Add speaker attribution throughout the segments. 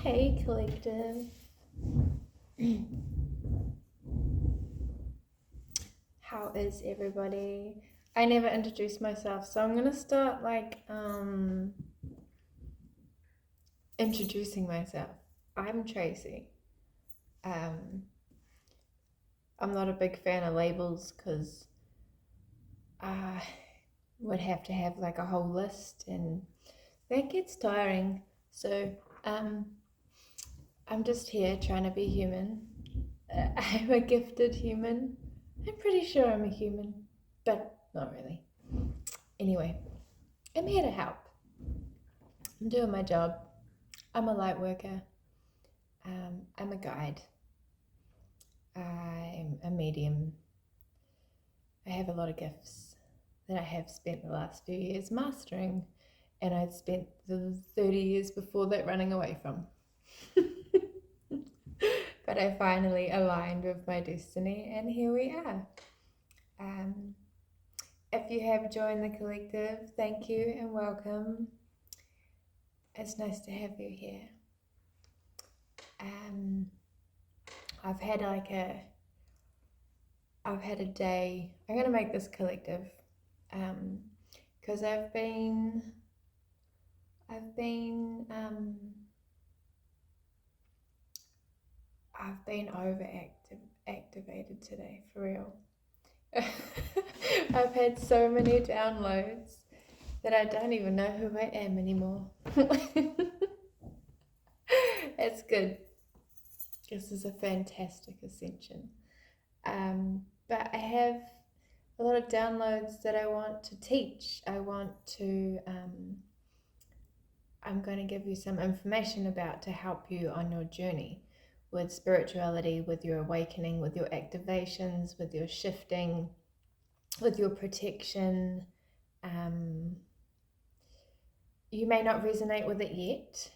Speaker 1: Hey, collective. How is everybody? I never introduced myself, so I'm gonna start introducing myself. I'm Tracy. I'm not a big fan of labels because I would have to have like a whole list, and that gets tiring. So I'm just here trying to be human. I'm a gifted human. I'm pretty sure I'm a human, but not really. Anyway, I'm here to help. I'm doing my job. I'm a light worker. I'm a guide. I'm a medium. I have a lot of gifts that I have spent the last few years mastering, and I'd spent the 30 years before that running away from. But I finally aligned with my destiny, and here we are. If you have joined the collective, thank you and welcome. It's nice to have you here. I've had a day. I'm gonna make this collective, because I've been activated today, for real. I've had so many downloads that I don't even know who I am anymore. It's good. This is a fantastic ascension. But I have a lot of downloads that I want to teach. I'm going to give you some information about to help you on your journey with spirituality, with your awakening, with your activations, with your shifting, with your protection. You may not resonate with it yet,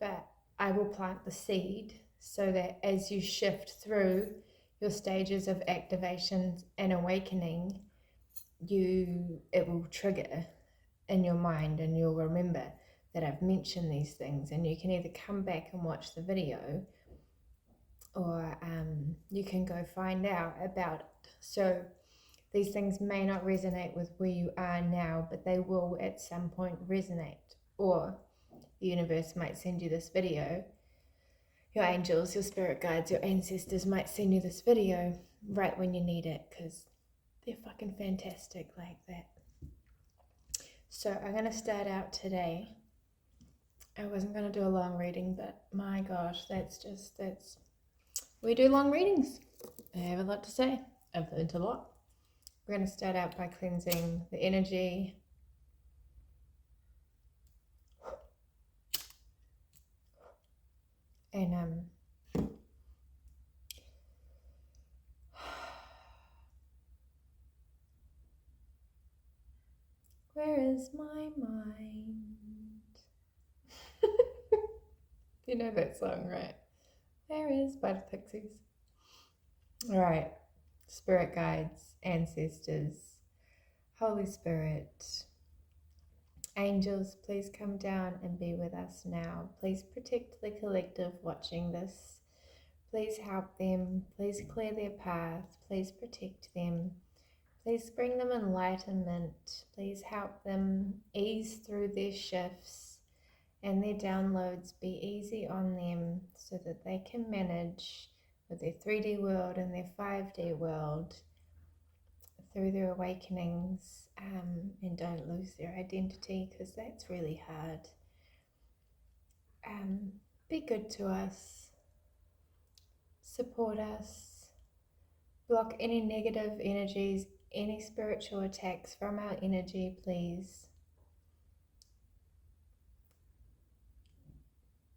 Speaker 1: but I will plant the seed so that as you shift through your stages of activation and awakening, it will trigger in your mind, and you'll remember that I've mentioned these things, and you can either come back and watch the video, or you can go find out about it. So these things may not resonate with where you are now, but they will at some point resonate, or the universe might send you this video. Your angels, your spirit guides, your ancestors might send you this video right when you need it, because they're fucking fantastic like that. So I'm going to start out today. I wasn't going to do a long reading, but my gosh, we do long readings. I have a lot to say. I've learned a lot. We're going to start out by cleansing the energy. And where is my mind? You know that song, right? Where is by the Pixies? All right, spirit guides, ancestors, Holy Spirit, angels, please come down and be with us now. Please protect the collective watching this. Please help them. Please clear their path. Please protect them. Please bring them enlightenment. Please help them ease through their shifts and their downloads. Be easy on them so that they can manage with their 3D world and their 5D world through their awakenings, and don't lose their identity, because that's really hard. Be good to us. Support us. Block any negative energies, any spiritual attacks from our energy, please.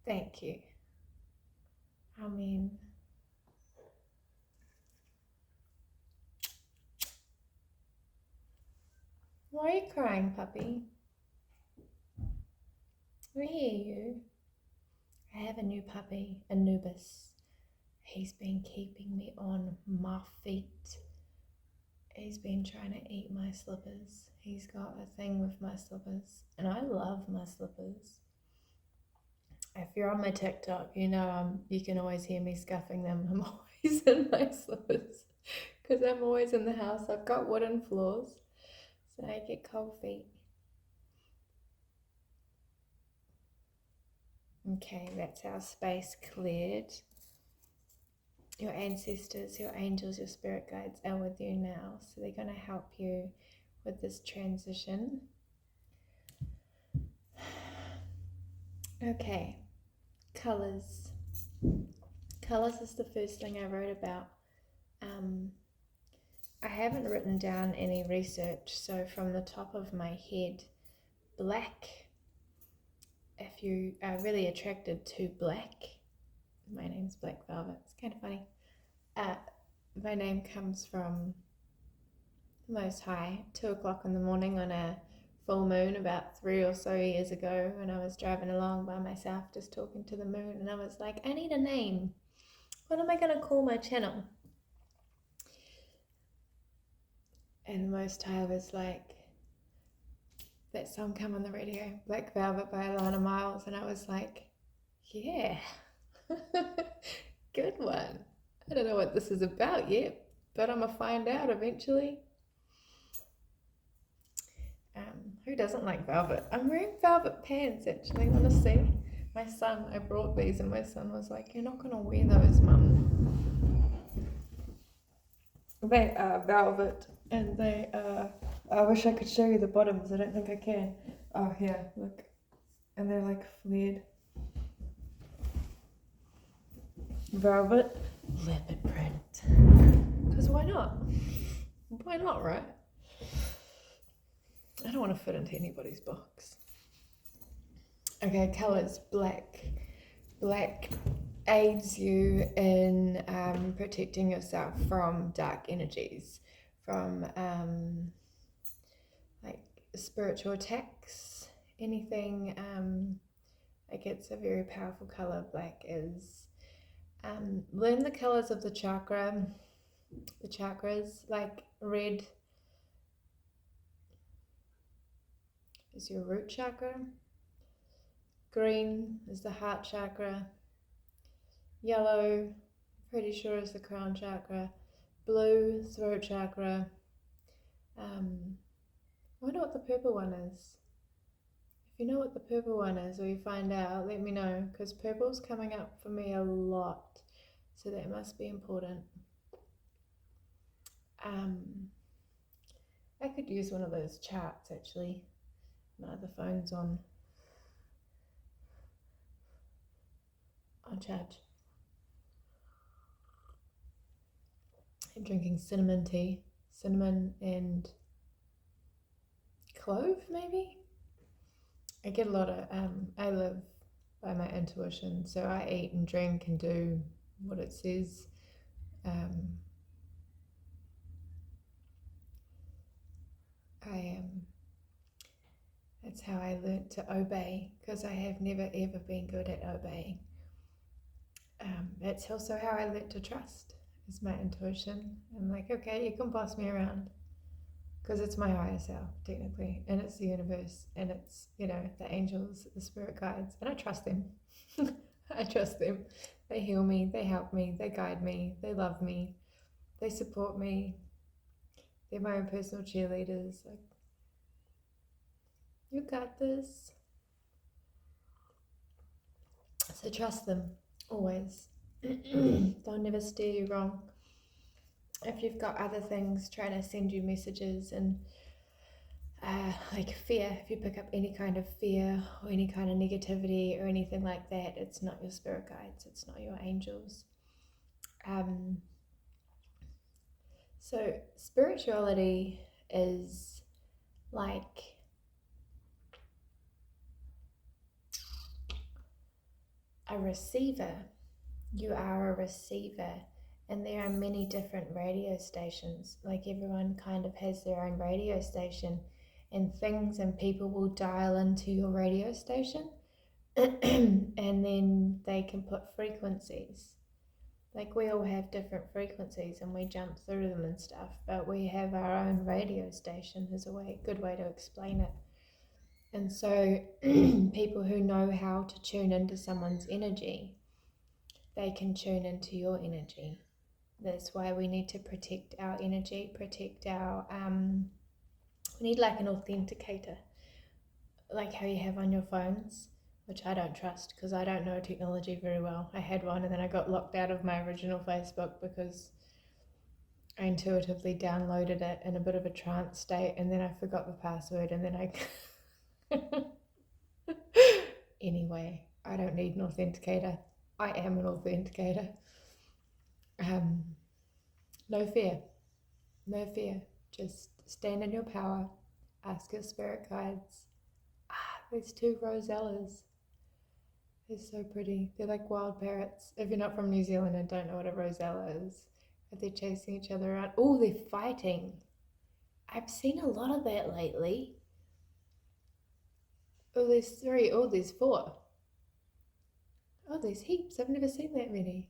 Speaker 1: Thank you. Amen. Why are you crying, puppy? We hear you. I have a new puppy, Anubis. He's been keeping me on my feet. He's been trying to eat my slippers. He's got a thing with my slippers, and I love my slippers. If you're on my TikTok, you know you can always hear me scuffing them. I'm always in my slippers because I'm always in the house. I've got wooden floors, so I get cold feet. Okay, that's our space cleared. Your ancestors, your angels, your spirit guides are with you now, so they're going to help you with this transition. Okay, colors. Colors is the first thing I wrote about. I haven't written down any research, so from the top of my head, black, if you are really attracted to black, my name's Black Velvet, it's kind of funny. My name comes from the Most High. 2 o'clock in the morning on a full moon about 3 or so years ago, when I was driving along by myself just talking to the moon, and I was like, I need a name. What am I going to call my channel? And the Most High was like, that song come on the radio, Black Velvet by Alana Miles, and I was like, yeah, good one. I don't know what this is about yet, but I'm gonna find out eventually. Who doesn't like velvet? I'm wearing velvet pants actually, wanna see? My son, I brought these and my son was like, you're not gonna wear those, Mum. They are velvet and they are, I wish I could show you the bottoms, I don't think I can. Oh here, look. And they're like flared. Velvet leopard print. Because why not? Why not, right? I don't want to fit into anybody's box. Okay, colours. Black. Black aids you in protecting yourself from dark energies, from like spiritual attacks, anything. Like it's a very powerful colour. Black is. Learn the colours of the chakras, like red is your root chakra, green is the heart chakra, yellow, pretty sure is the crown chakra, blue, throat chakra. I wonder what the purple one is. If you know what the purple one is, or you find out, let me know, because purple's coming up for me a lot, so that must be important. I could use one of those charts actually. My other phone's on charge. I'm drinking cinnamon tea, cinnamon and clove maybe. I get a lot of, I live by my intuition, so I eat and drink and do what it says. That's how I learnt to obey, because I have never ever been good at obeying. It's also how I learnt to trust, is my intuition. I'm like, okay, you can boss me around, because it's my higher self technically, and it's the universe, and it's, you know, the angels, the spirit guides, and I trust them. I trust them. They heal me, they help me, they guide me, they love me, they support me, they're my own personal cheerleaders. Like, you got this. So trust them, always. They'll never steer you wrong. If you've got other things trying to send you messages and like fear, if you pick up any kind of fear or any kind of negativity or anything like that, it's not your spirit guides, it's not your angels. So spirituality is like a receiver. You are a receiver, and there are many different radio stations. Like everyone kind of has their own radio station, and things and people will dial into your radio station and then they can put frequencies. Like we all have different frequencies and we jump through them and stuff, but we have our own radio station is a good way to explain it. And so people who know how to tune into someone's energy, they can tune into your energy. That's why we need to protect our energy, protect our, we need like an authenticator, like how you have on your phones, which I don't trust because I don't know technology very well. I had one and then I got locked out of my original Facebook because I intuitively downloaded it in a bit of a trance state and then I forgot the password and then I... Anyway, I don't need an authenticator. I am an authenticator. No fear. No fear. Just stand in your power. Ask your spirit guides. There's two rosellas. They're so pretty. They're like wild parrots. If you're not from New Zealand and don't know what a rosella is, if they're chasing each other around. Oh, they're fighting. I've seen a lot of that lately. Oh, there's 3. Oh, there's 4. Oh, there's heaps. I've never seen that many.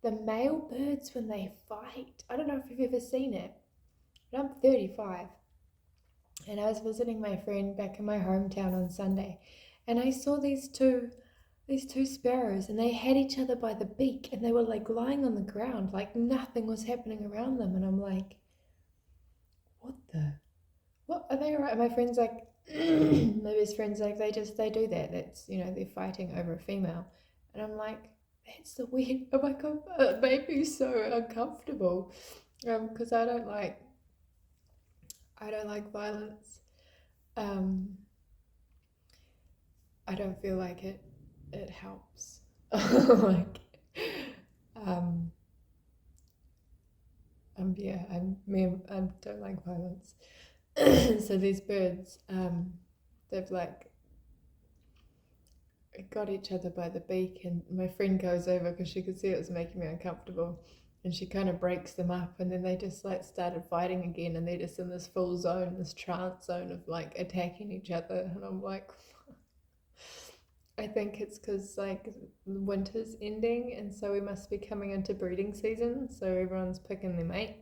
Speaker 1: The male birds when they fight. I don't know if you've ever seen it, but I'm 35 and I was visiting my friend back in my hometown on Sunday and I saw these two sparrows and they had each other by the beak and they were like lying on the ground like nothing was happening around them and I'm like, what are they alright? My friend's like my best friend's like they do that. That's, they're fighting over a female. And I'm like, that's the weird. Oh my god, it made me so uncomfortable. Because I don't like violence. I don't feel like it helps. Like, yeah, I don't like violence. So these birds, they've like got each other by the beak, and my friend goes over because she could see it was making me uncomfortable, and she kind of breaks them up, and then they just like started fighting again, and they're just in this full zone, this trance zone of like attacking each other, and I'm like, I think it's because like winter's ending, and so we must be coming into breeding season, so everyone's picking their mate.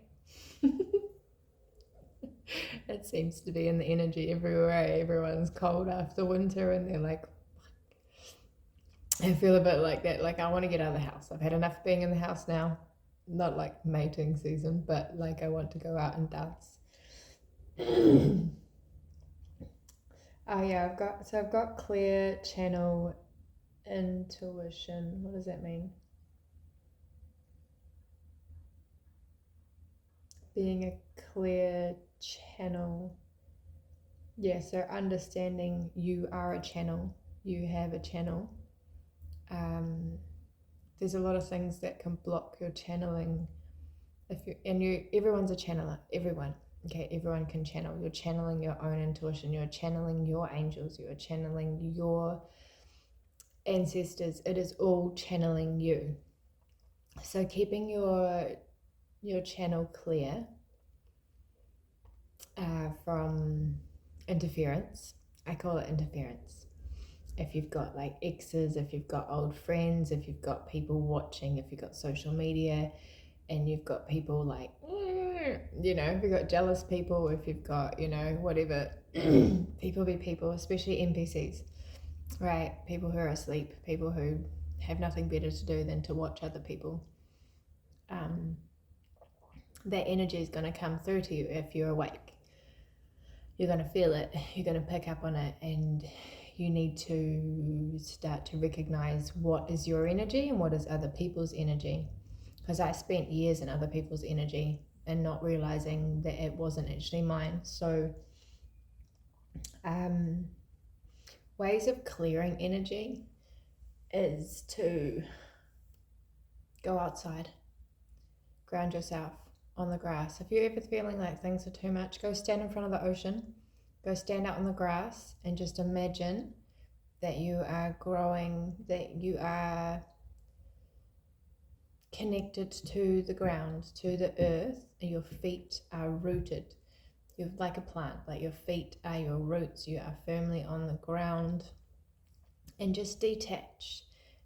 Speaker 1: It seems to be in the energy everywhere. Everyone's cold after winter, and they're like, I feel a bit like that. Like, I want to get out of the house. I've had enough being in the house now. Not like mating season, but like I want to go out and dance. Oh yeah, I've got clear channel intuition. What does that mean? Being a clear channel. Yeah, so understanding you are a channel. You have a channel. There's a lot of things that can block your channeling. Everyone's a channeler. Everyone. Okay, everyone can channel. You're channeling your own intuition. You're channeling your angels. You're channeling your ancestors. It is all channeling you. So keeping your channel clear from interference. I call it interference. If you've got like exes, if you've got old friends, if you've got people watching, if you've got social media, and you've got people like, if you've got jealous people, if you've got, whatever, people be people, especially NPCs, right? People who are asleep, people who have nothing better to do than to watch other people. That energy is going to come through to you if you're awake. You're going to feel it, you're going to pick up on it, and you need to start to recognize what is your energy and what is other people's energy. Because I spent years in other people's energy and not realizing that it wasn't actually mine. So ways of clearing energy is to go outside, ground yourself on the grass. If you're ever feeling like things are too much, go stand in front of the ocean, go stand out on the grass and just imagine that you are growing, that you are connected to the ground, to the earth, and your feet are rooted. You're like a plant, like your feet are your roots. You are firmly on the ground, and just detach.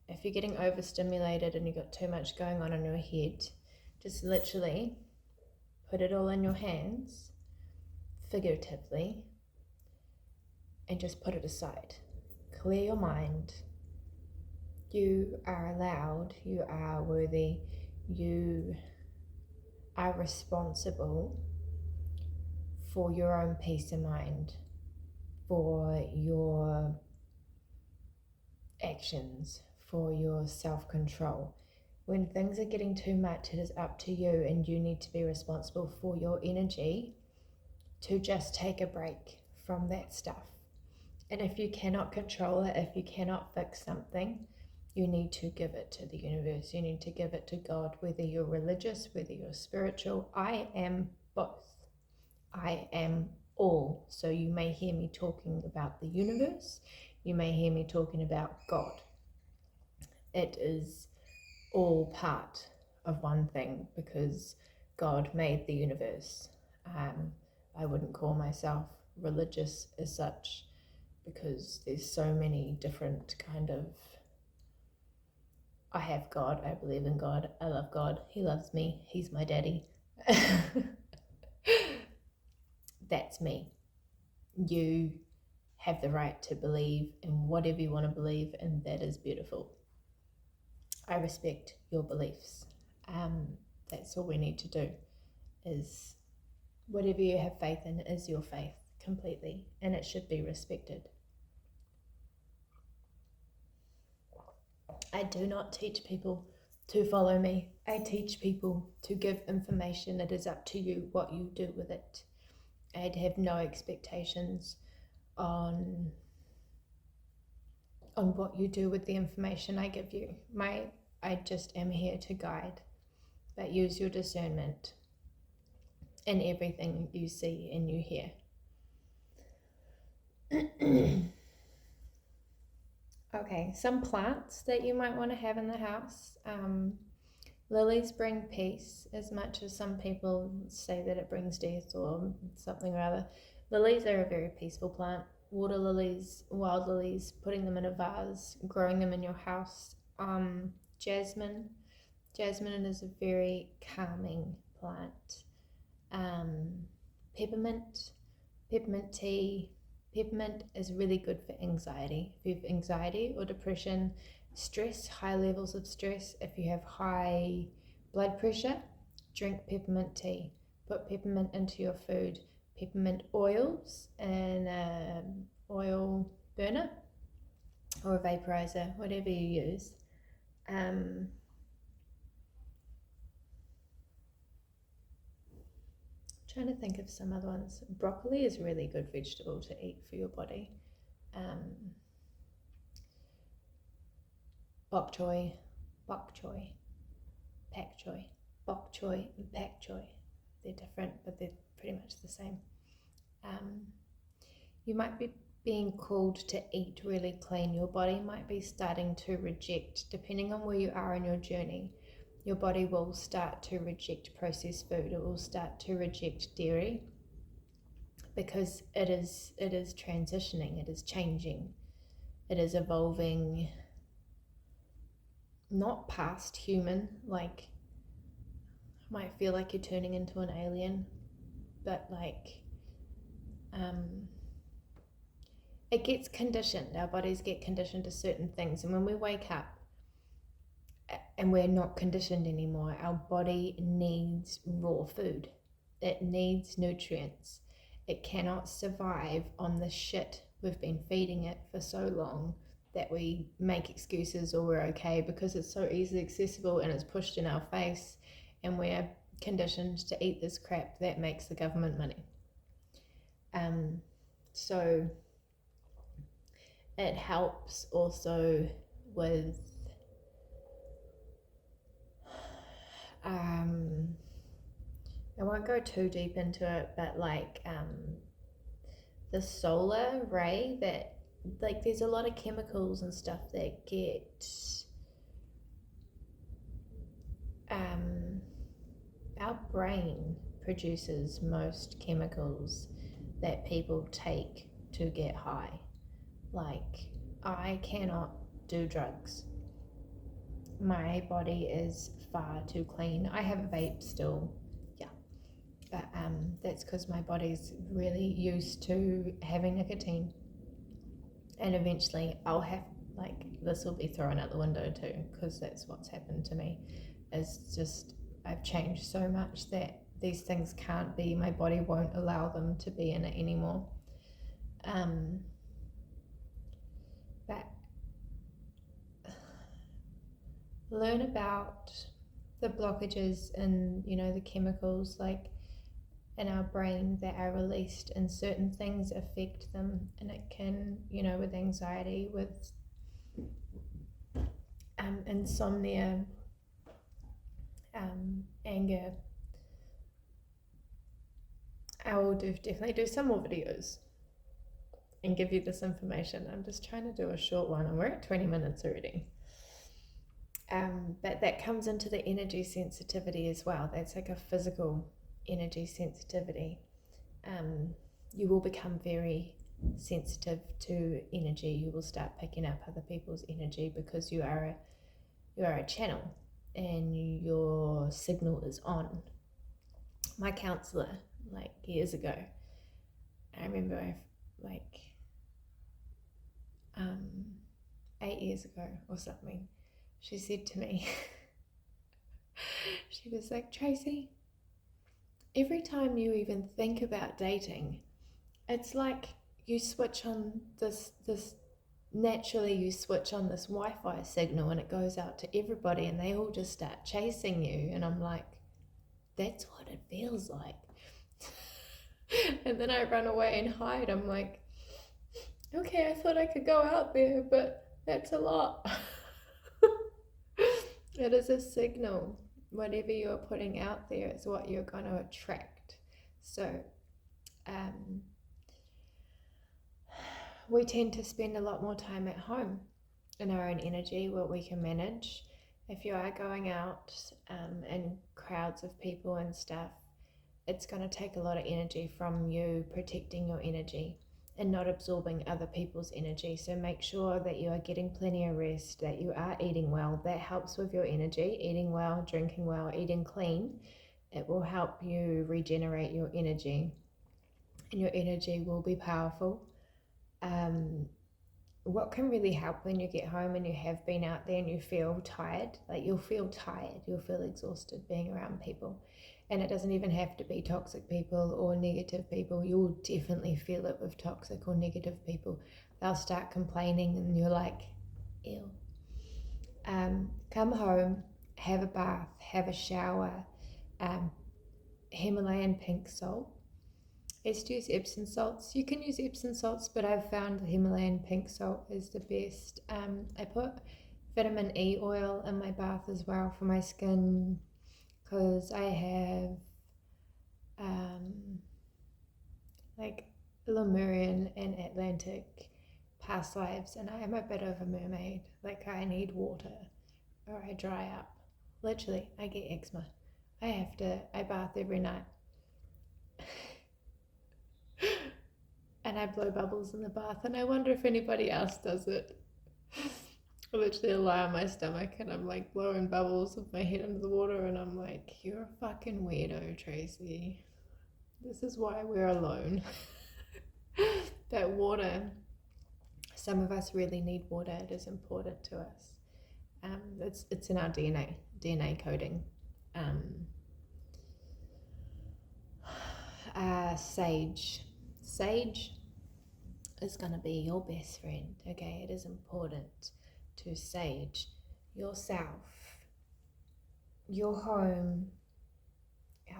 Speaker 1: If you're getting overstimulated and you've got too much going on in your head, just literally put it all in your hands, figuratively, and just put it aside. Clear your mind. You are allowed, you are worthy, you are responsible for your own peace of mind, for your actions, for your self-control. When things are getting too much, it is up to you, and you need to be responsible for your energy to just take a break from that stuff. And if you cannot control it, if you cannot fix something, you need to give it to the universe. You need to give it to God, whether you're religious, whether you're spiritual. I am both. I am all. So you may hear me talking about the universe. You may hear me talking about God. It is all part of one thing, because God made the universe. I wouldn't call myself religious as such, because there's so many different kind of, I have God, I believe in God, I love God, He loves me, He's my daddy. That's me. You have the right to believe in whatever you want to believe, and that is beautiful. I respect your beliefs. That's all we need to do, is whatever you have faith in is your faith completely, and it should be respected. I do not teach people to follow me. I teach people to give information. It is up to you what you do with it. I'd have no expectations on what you do with the information I give you. I just am here to guide, but use your discernment in everything you see and you hear. Okay, some plants that you might want to have in the house. Lilies bring peace, as much as some people say that it brings death or something or other. Lilies are a very peaceful plant. Water lilies, wild lilies, putting them in a vase, growing them in your house. Jasmine is a very calming plant. Peppermint tea. Peppermint is really good for anxiety. If you have anxiety or depression, stress, high levels of stress, if you have high blood pressure, drink peppermint tea. Put peppermint into your food. Peppermint oils in an oil burner or a vaporizer, whatever you use. Trying to think of some other ones. Broccoli is a really good vegetable to eat for your body. Bok choy, pak choy, bok choy and pak choy. They're different, but they're pretty much the same. You might be being called to eat really clean. Your body might be starting to reject, depending on where you are in your journey, your body will start to reject processed food. It will start to reject dairy, because it is transitioning, it is changing, it is evolving, not past human, like might feel like you're turning into an alien, but like it gets conditioned. Our bodies get conditioned to certain things, and when we wake up and we're not conditioned anymore, our body needs raw food. It needs nutrients. It cannot survive on the shit we've been feeding it for so long that we make excuses or we're okay because it's so easily accessible and it's pushed in our face, and we're conditioned to eat this crap that makes the government money. So it helps also with I won't go too deep into it, but like the solar ray, that like there's a lot of chemicals and stuff that get our brain produces most chemicals that people take to get high. Like, I cannot do drugs. My body is far too clean. I have a vape still, yeah, but that's because my body's really used to having nicotine. And eventually I'll have, like, this will be thrown out the window too, because that's what's happened to me, is just I've changed so much that these things can't be, my body won't allow them to be in it anymore. But learn about the blockages in, the chemicals, like, in our brain that are released, and certain things affect them, and it can, with anxiety, with insomnia, anger. I will definitely do some more videos and give you this information. I'm just trying to do a short one, and we're at 20 minutes already. But that comes into the energy sensitivity as well. That's like a physical energy sensitivity. You will become very sensitive to energy. You will start picking up other people's energy because you are a channel and your signal is on. My counselor, like years ago, I remember 8 years ago or something, she said to me, she was like, Tracy, every time you even think about dating, it's like you switch on this naturally you switch on this Wi-Fi signal and it goes out to everybody and they all just start chasing you. And I'm like, that's what it feels like. And then I run away and hide. I'm like, okay, I thought I could go out there, but that's a lot. It is a signal. Whatever you're putting out there is what you're going to attract. So we tend to spend a lot more time at home in our own energy, what we can manage. If you are going out in crowds of people and stuff, it's going to take a lot of energy from you protecting your energy and not absorbing other people's energy. So make sure that you are getting plenty of rest, that you are eating well. That helps with your energy. Eating well, drinking well, eating clean. It will help you regenerate your energy, and your energy will be powerful. What can really help when you get home and you have been out there and you feel tired, like you'll feel tired, you'll feel exhausted being around people. And it doesn't even have to be toxic people or negative people. You'll definitely feel it with toxic or negative people. They'll start complaining and you're like, ew. Come home, have a bath, have a shower, Himalayan pink salt. I used to use Epsom salts. You can use Epsom salts, but I've found the Himalayan pink salt is the best. I put vitamin E oil in my bath as well for my skin, because I have like Lemurian and Atlantic past lives, and I am a bit of a mermaid. Like, I need water or I dry up. Literally, I get eczema. I bath every night. And I blow bubbles in the bath, and I wonder if anybody else does it. I literally lie on my stomach and I'm like blowing bubbles with my head under the water, and I'm like, you're a fucking weirdo, Tracy. This is why we're alone. That water, some of us really need water. It is important to us. It's in our DNA coding. Sage is going to be your best friend. Okay, it is important to sage yourself, your home,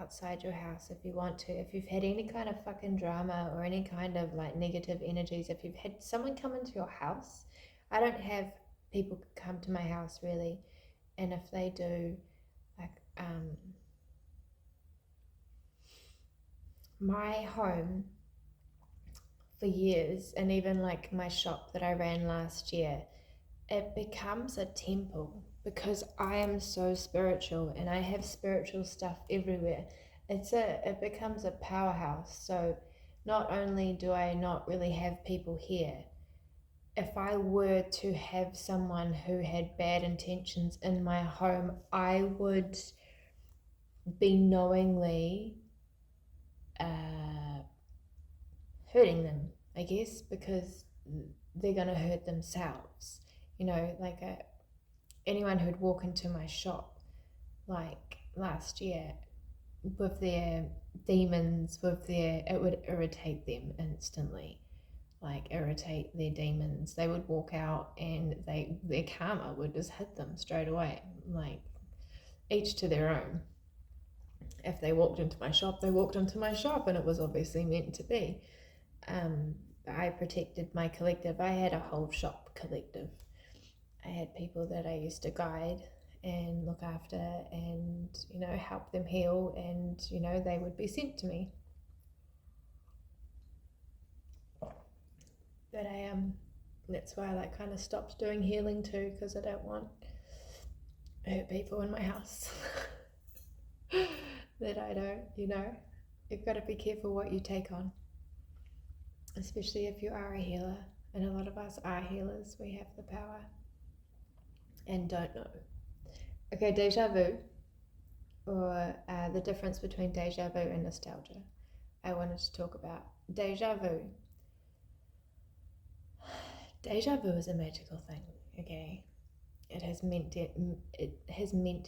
Speaker 1: outside your house if you want to. If you've had any kind of fucking drama or any kind of like negative energies, if you've had someone come into your house, I don't have people come to my house really, and if they do, like my home for years, and even like my shop that I ran last year, it becomes a temple because I am so spiritual and I have spiritual stuff everywhere. It becomes a powerhouse. So not only do I not really have people here, if I were to have someone who had bad intentions in my home, I would be knowingly hurting them, I guess, because they're going to hurt themselves. Like anyone who'd walk into my shop, like last year, with their demons, it would irritate them instantly. Like irritate their demons. They would walk out and their karma would just hit them straight away. Like each to their own. If they walked into my shop, they walked into my shop, and it was obviously meant to be. I protected my collective. I had a whole shop collective. I had people that I used to guide and look after and, help them heal, and, they would be sent to me. But that's why I kind of stopped doing healing too, because I don't want hurt people in my house that I don't, you've got to be careful what you take on, especially if you are a healer, and a lot of us are healers. We have the power and don't know. Okay, deja vu, or the difference between deja vu and nostalgia. I wanted to talk about deja vu. Deja vu is a magical thing, okay? It has meant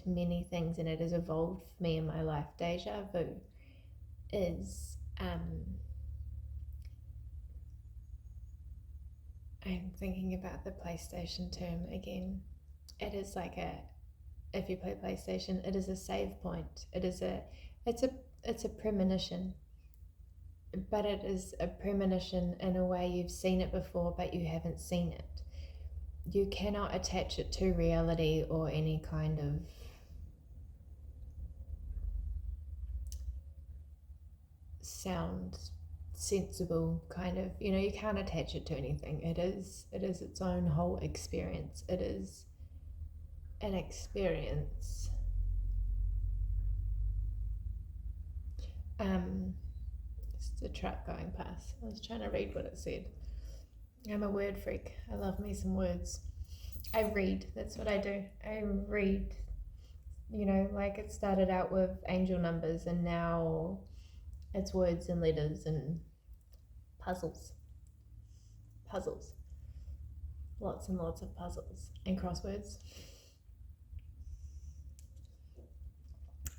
Speaker 1: many things, and it has evolved for me in my life. Deja vu is I'm thinking about the PlayStation term again. It is like if you play PlayStation, it is a save point. It's a premonition. But it is a premonition in a way you've seen it before, but you haven't seen it. You cannot attach it to reality or any kind of sound sensible kind of, you can't attach it to anything. It is its own whole experience. It is an experience. Just a truck going past. I was trying to read what it said. I'm a word freak. I love me some words. I read. That's what I do. I read. Like it started out with angel numbers, and now it's words and letters and puzzles. Lots and lots of puzzles and crosswords.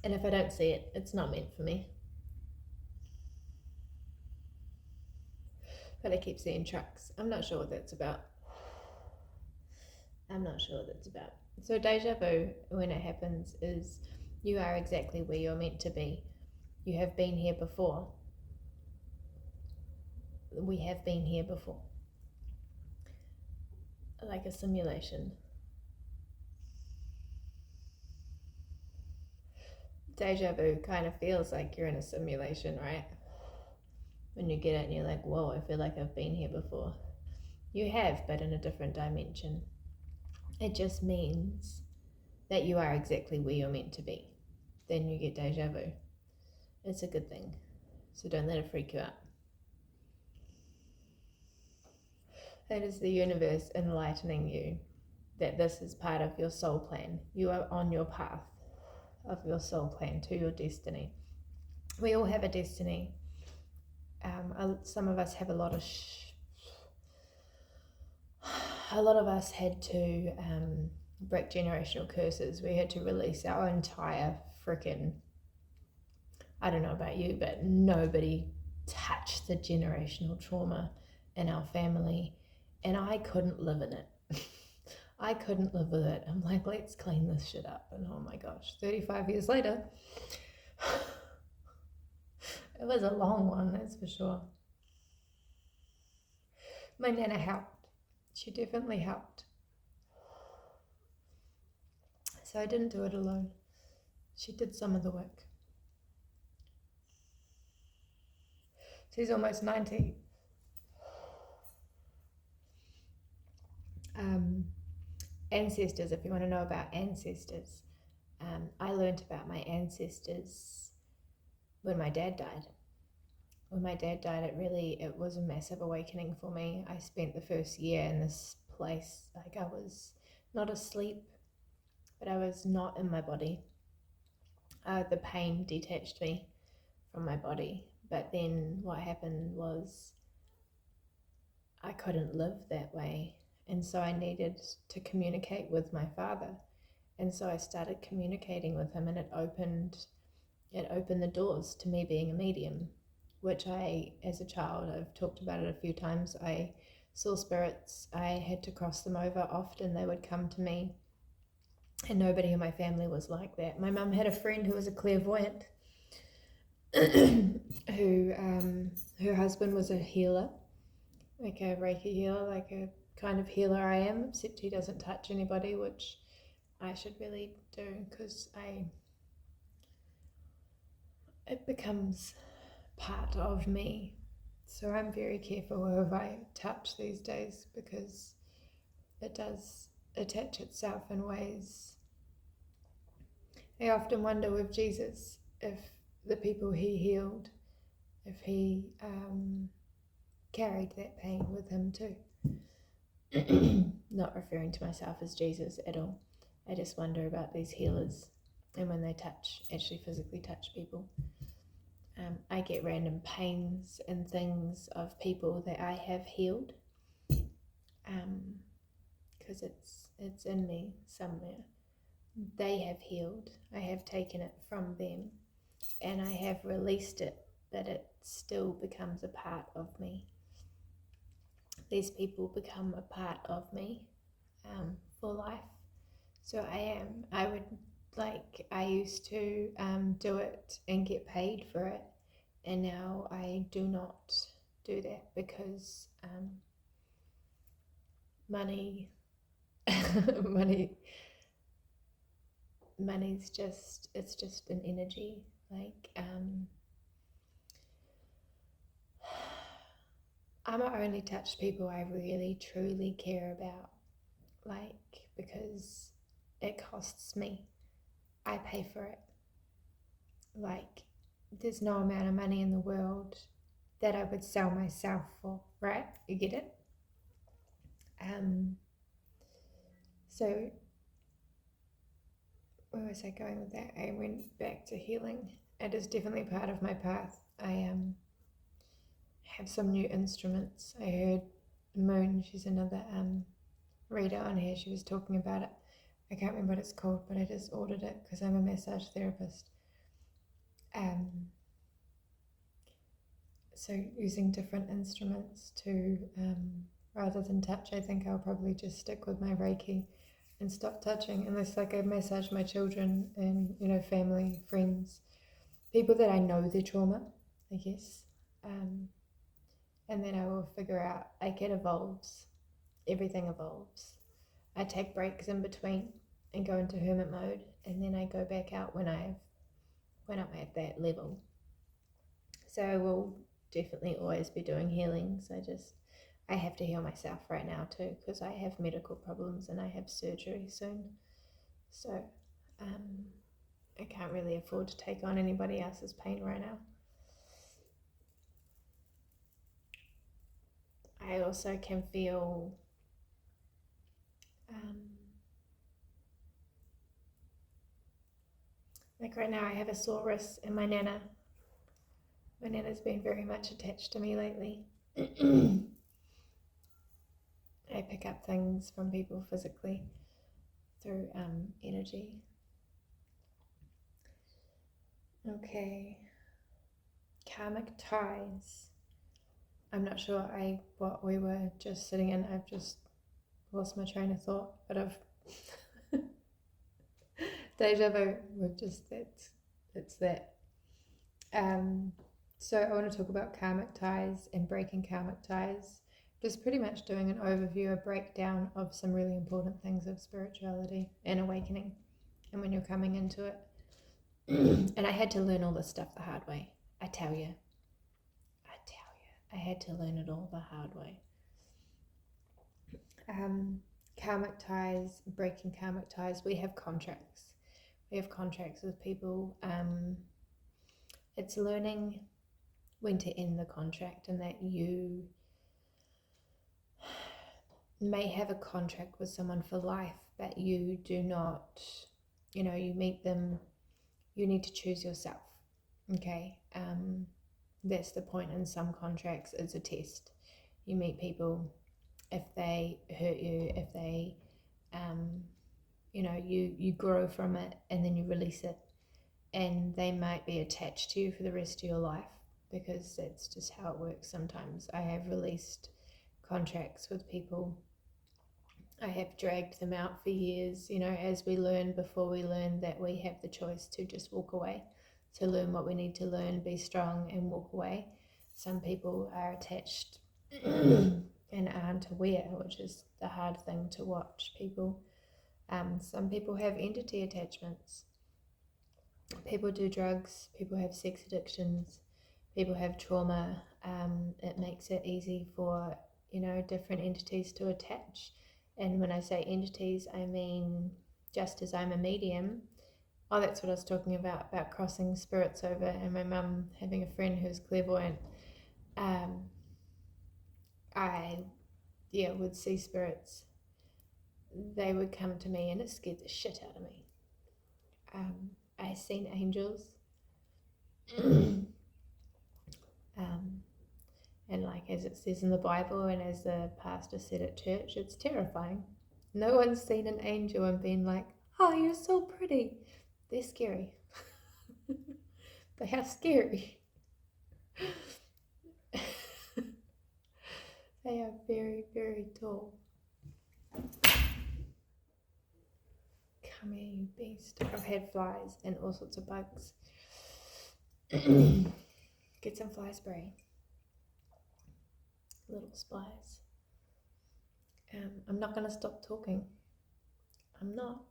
Speaker 1: And if I don't see it, it's not meant for me. But I keep seeing trucks. I'm not sure what that's about. So deja vu, when it happens, is you are exactly where you're meant to be. You have been here before. We have been here before. Like a simulation. Deja vu kind of feels like you're in a simulation, right? When you get it and you're like, whoa, I feel like I've been here before. You have, but in a different dimension. It just means that you are exactly where you're meant to be. Then you get deja vu. It's a good thing. So don't let it freak you out. It is the universe enlightening you that this is part of your soul plan. You are on your path of your soul plan to your destiny. We all have a destiny. Some of us have a lot of us had to break generational curses. We had to release our entire freaking, I don't know about you, but nobody touched the generational trauma in our family, and I couldn't live in it. I couldn't live with it. I'm like, let's clean this shit up. And oh my gosh, 35 years later, it was a long one, that's for sure. My Nana helped. She definitely helped. So I didn't do it alone. She did some of the work. She's almost 90. Ancestors, if you want to know about ancestors, I learned about my ancestors when my dad died. When my dad died, it was a massive awakening for me. I spent the first year in this place, like I was not asleep, but I was not in my body. The pain detached me from my body. But then what happened was I couldn't live that way. And so I needed to communicate with my Father. And so I started communicating with him, and it opened the doors to me being a medium, which I, as a child, I've talked about it a few times. I saw spirits. I had to cross them over. Often they would come to me, and nobody in my family was like that. My mum had a friend who was a clairvoyant, who her husband was a healer, like a Reiki healer, like a kind of healer I am, except he doesn't touch anybody, which I should really do, because it becomes part of me. So I'm very careful who I touch these days, because it does attach itself in ways. I often wonder with Jesus, if the people he healed, if he carried that pain with him too. Not referring to myself as Jesus at all. I just wonder about these healers, and when they actually physically touch people. I get random pains and things of people that I have healed, because it's in me somewhere. They have healed. I have taken it from them, and I have released it, but it still becomes a part of me. These people become a part of me for life. So I used to do it and get paid for it, and now I do not do that, because money's just, it's just an energy. I'm only touch people I really truly care about, because it costs me. I pay for it. There's no amount of money in the world that I would sell myself for, right? You get it? So where was I going with that? I went back to healing. It is definitely part of my path. I have some new instruments. I heard Moon, she's another reader on here, she was talking about it. I can't remember what it's called, but I just ordered it because I'm a massage therapist. So using different instruments to, rather than touch, I think I'll probably just stick with my Reiki and stop touching, unless I massage my children and, family, friends, people that I know their trauma, I guess. And then I will figure out, it evolves. Everything evolves. I take breaks in between and go into hermit mode, and then I go back out when I'm at that level. So I will definitely always be doing healings. I have to heal myself right now too, because I have medical problems and I have surgery soon. So I can't really afford to take on anybody else's pain right now. I also can feel right now I have a sore wrist, and my nana's been very much attached to me lately. I pick up things from people physically through energy. Okay. Karmic ties. I'm not sure what we were just sitting in. I've just lost my train of thought, but I've deja vu. It's that. So I want to talk about karmic ties and breaking karmic ties. Just pretty much doing an overview, a breakdown of some really important things of spirituality and awakening, and when you're coming into it. And I had to learn all this stuff the hard way. I tell you. I had to learn it all the hard way. Karmic ties, breaking karmic ties. We have contracts. With people. It's learning when to end the contract, and that you may have a contract with someone for life, but you do not, you meet them, you need to choose yourself. Okay. That's the point. In some contracts, it's a test. You meet people if they hurt you, if they, you grow from it and then you release it, and they might be attached to you for the rest of your life, because that's just how it works. Sometimes I have released contracts with people. I have dragged them out for years, as we learn, before we learn that we have the choice to just walk away, to learn what we need to learn, be strong and walk away. Some people are attached and aren't aware, which is the hard thing to watch people. Some people have entity attachments. People do drugs, people have sex addictions, people have trauma. It makes it easy for, different entities to attach. And when I say entities, I mean, just as I'm a medium, that's what I was talking about crossing spirits over, and my mum having a friend who's clairvoyant. I would see spirits. They would come to me and it scared the shit out of me. I seen angels. And like as it says in the Bible, and as the pastor said at church, it's terrifying. No one's seen an angel and been like, oh, you're so pretty. They're scary. They are scary. They are very, very tall. Come here, you beast. I've had flies and all sorts of bugs. Get some fly spray. Little spies. I'm not going to stop talking. I'm not.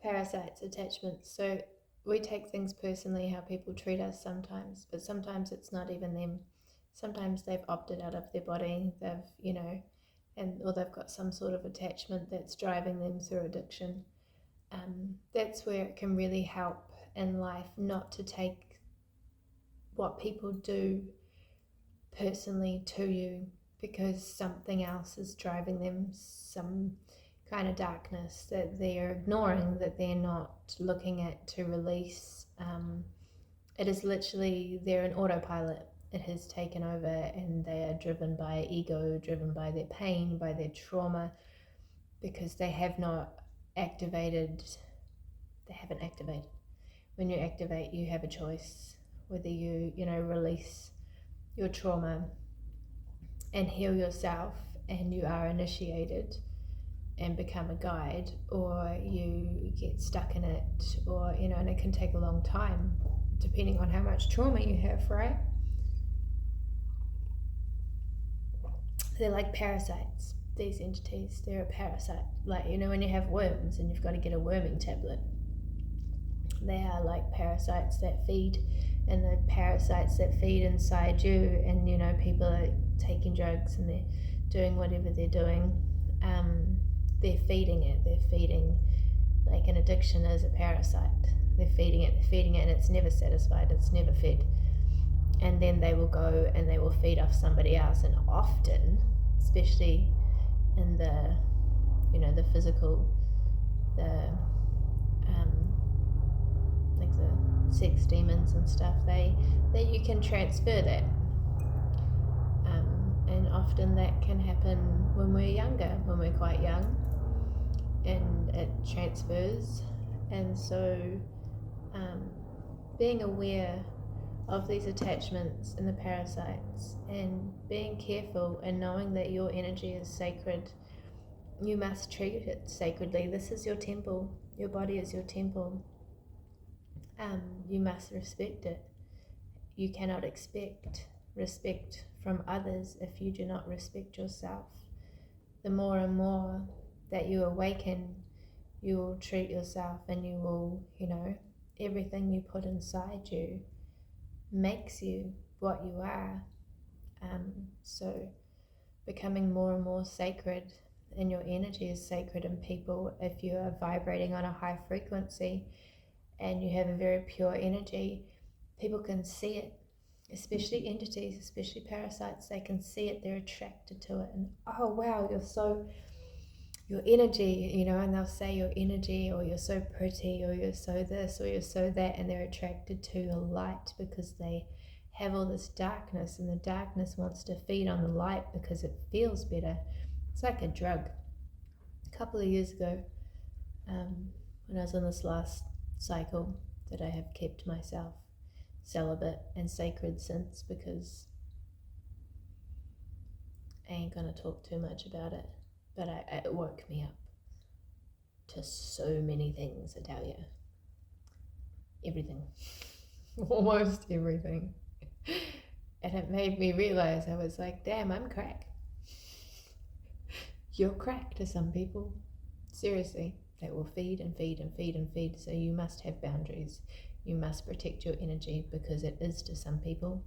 Speaker 1: Parasites, attachments. So we take things personally, how people treat us sometimes, but sometimes it's not even them. Sometimes they've opted out of their body, or they've got some sort of attachment that's driving them through addiction. That's where it can really help in life, not to take what people do personally to you, because something else is driving them, some kind of darkness that they're ignoring, that they're not looking at to release. It is literally, they're an autopilot. It has taken over, and they are driven by ego, driven by their pain, by their trauma, because they have not activated. They haven't activated. When you activate, you have a choice whether you release your trauma and heal yourself, and you are initiated and become a guide, or you get stuck in it, or and it can take a long time depending on how much trauma you have, right? They're like parasites, these entities. They're a parasite, like when you have worms and you've got to get a worming tablet. They are like parasites that feed, and the parasites that feed inside you, and people are taking drugs and they're doing whatever they're doing, they're feeding it. They're feeding, like an addiction is a parasite. They're feeding it, and it's never satisfied, it's never fed. And then they will go and they will feed off somebody else, and often, especially in the the physical, like the sex demons and stuff, that you can transfer that, and often that can happen when we're younger, when we're quite young, and it transfers. And so being aware of these attachments and the parasites, and being careful and knowing that your energy is sacred. You must treat it sacredly. This is your temple. Your body is your temple. You must respect it. You cannot expect respect from others if you do not respect yourself. The more and more that you awaken, you will treat yourself, and you will, everything you put inside you makes you what you are. So becoming more and more sacred, and your energy is sacred in people. If you are vibrating on a high frequency and you have a very pure energy, people can see it, especially entities, especially parasites. They can see it, they're attracted to it, and oh wow, your energy, and they'll say your energy, or you're so pretty, or you're so this, or you're so that, and they're attracted to your light because they have all this darkness, and the darkness wants to feed on the light because it feels better. It's like a drug. A couple of years ago, when I was on this last cycle, that I have kept myself celibate and sacred since, because I ain't gonna talk too much about it, but it woke me up to so many things, I tell you. Everything. Almost everything. And it made me realize, I was like, damn, I'm crack. You're crack to some people. Seriously, they will feed and feed and feed and feed. So you must have boundaries. You must protect your energy, because it is to some people.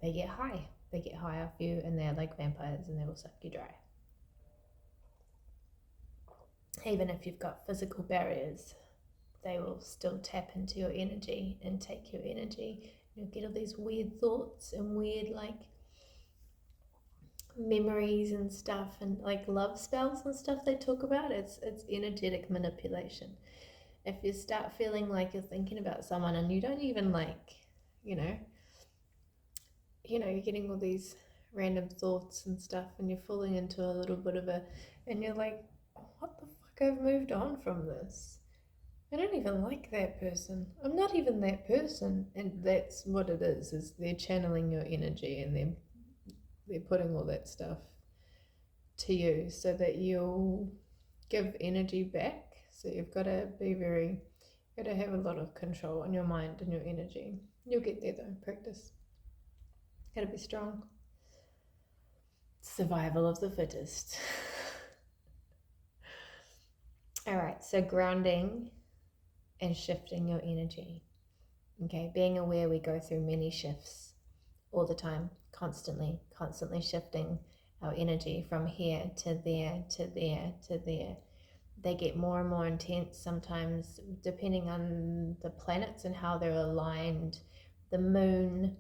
Speaker 1: They get high. They get high off you, and they're like vampires, and they will suck you dry. Even if you've got physical barriers, they will still tap into your energy and take your energy. You'll get all these weird thoughts and weird memories and stuff, and love spells and stuff they talk about. It's energetic manipulation. If you start feeling like you're thinking about someone and you don't even you're getting all these random thoughts and stuff, and you're falling into a little bit of and you're like, what the fuck, I've moved on from this. I don't even like that person. I'm not even that person. And that's what it is they're channeling your energy, and they're putting all that stuff to you so that you'll give energy back. So you've got to have a lot of control on your mind and your energy. You'll get there though, practice. Gotta be strong. Survival of the fittest. All right, so grounding and shifting your energy. Okay, being aware we go through many shifts all the time, constantly shifting our energy from here to there to there to there. They get more and more intense sometimes, depending on the planets and how they're aligned. The moon,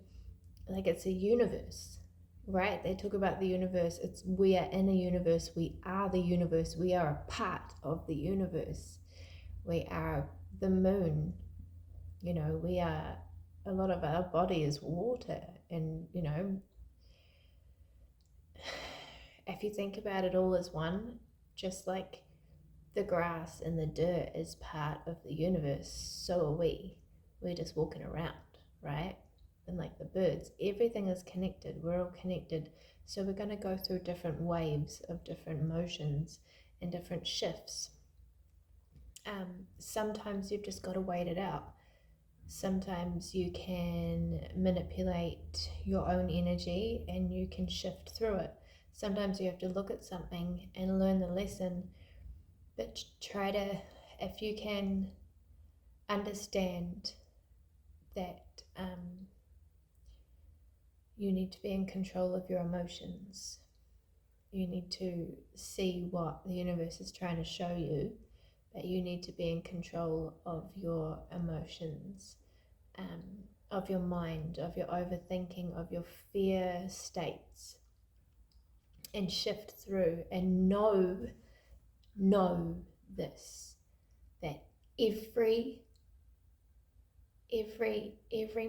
Speaker 1: it's a universe, right? They talk about the universe. We are in a universe. We are the universe. We are a part of the universe. We are the moon. We are, a lot of our body is water. And, if you think about it all as one, just like the grass and the dirt is part of the universe, so are we. We're just walking around, right? And like the birds, everything is connected. We're all connected. So we're going to go through different waves of different emotions and different shifts. Sometimes you've just got to wait it out. Sometimes you can manipulate your own energy and you can shift through it. Sometimes you have to look at something and learn the lesson, but try to, if you can, understand that you need to be in control of your emotions. You need to see what the universe is trying to show you, but you need to be in control of your emotions, of your mind, of your overthinking, of your fear states, and shift through and know this, that every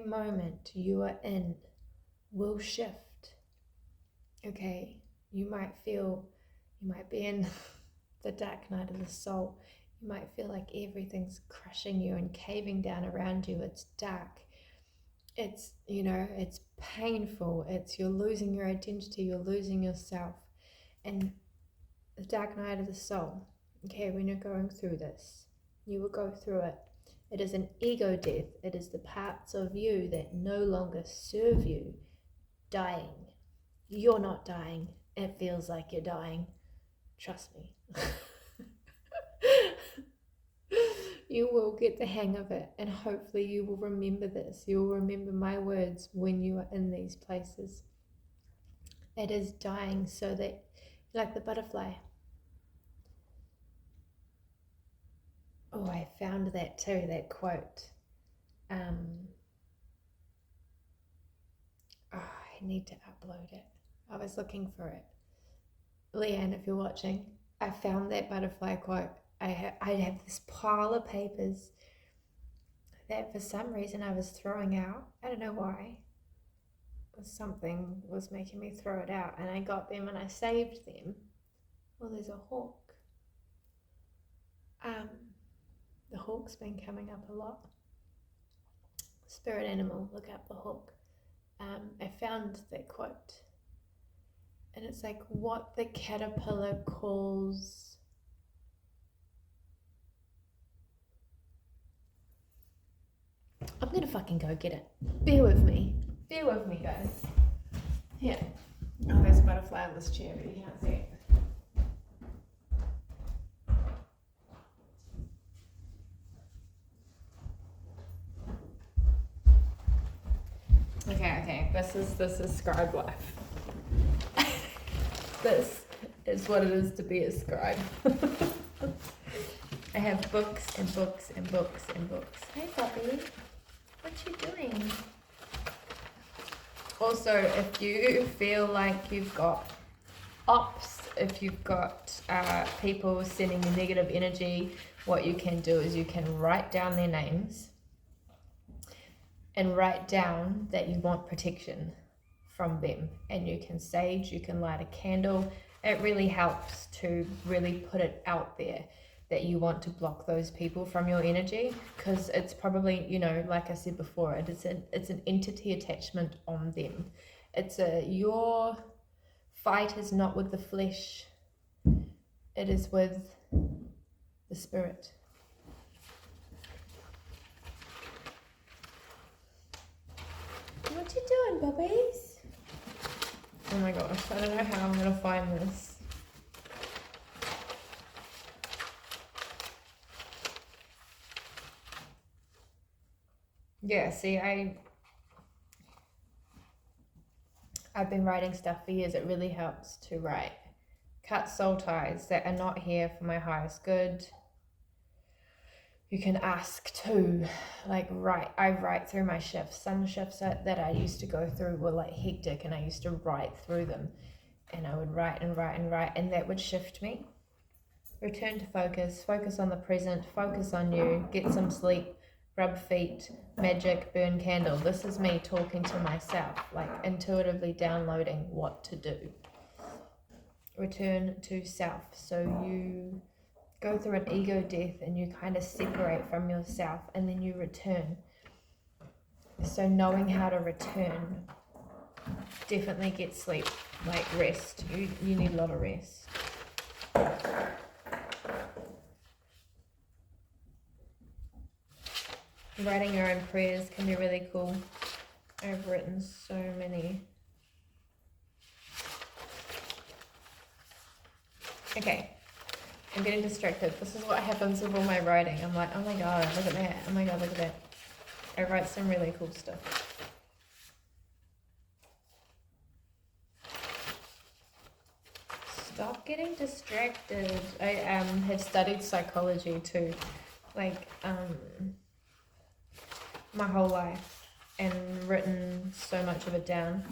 Speaker 1: moment you are in will shift. Okay, you might be in the dark night of the soul. You might feel like everything's crushing you and caving down around you. It's dark. It's, it's painful. You're losing your identity. You're losing yourself. And the dark night of the soul, okay, when you're going through this, you will go through it. It is an ego death. It is the parts of you that no longer serve you dying. You're not dying. It feels like you're dying. Trust me. You will get the hang of it, and hopefully you will remember this. You will remember my words when you are in these places. It is dying so that, like the butterfly. Oh, I found that too, that quote. I need to upload it. I was looking for it. Leanne, if you're watching, I found that butterfly quote. I have this pile of papers that for some reason I was throwing out. I don't know why. Something was making me throw it out, and I got them and I saved them. Well, there's a hawk. The hawk's been coming up a lot. Spirit animal, look up the hawk. I found that quote, and it's like what the caterpillar calls I'm gonna fucking go get it. Bear with me, guys. Here. Oh, there's a butterfly on this chair, but you can't see it. Okay, this is scribe life. This is what it is to be a scribe. I have books and books and books and books. Hey Bobby, what you doing? Also, if you feel like you've got ops, if you've got people sending you negative energy, what you can do is you can write down their names and write down that you want protection from them, and you can sage, you can light a candle. It really helps to really put it out there that you want to block those people from your energy, because it's probably, you know, like I said before, it's an entity attachment on them. Your fight is not with the flesh, it is with the spirit. What you doing, bubbies? Oh my gosh, I don't know how I'm gonna find this. Yeah, see, I've been writing stuff for years. It really helps to write. Cut soul ties that are not here for my highest good. You can ask to, like, I write through my shifts. Some shifts that I used to go through were like hectic, and I used to write through them, and I would write and write and write, and that would shift me. Return to focus on the present, focus on you, get some sleep, rub feet, magic, burn candle. This is me talking to myself, like intuitively downloading what to do. Return to self. So you go through an ego death and you kind of separate from yourself, and then you return. So knowing how to return, definitely get sleep, like rest. You need a lot of rest. Writing your own prayers can be really cool. I've written so many. Okay, I'm getting distracted. This is what happens with all my writing. I'm like, oh my god, look at that. Oh my god, look at that. I write some really cool stuff. Stop getting distracted. I have studied psychology too, like my whole life, and written so much of it down.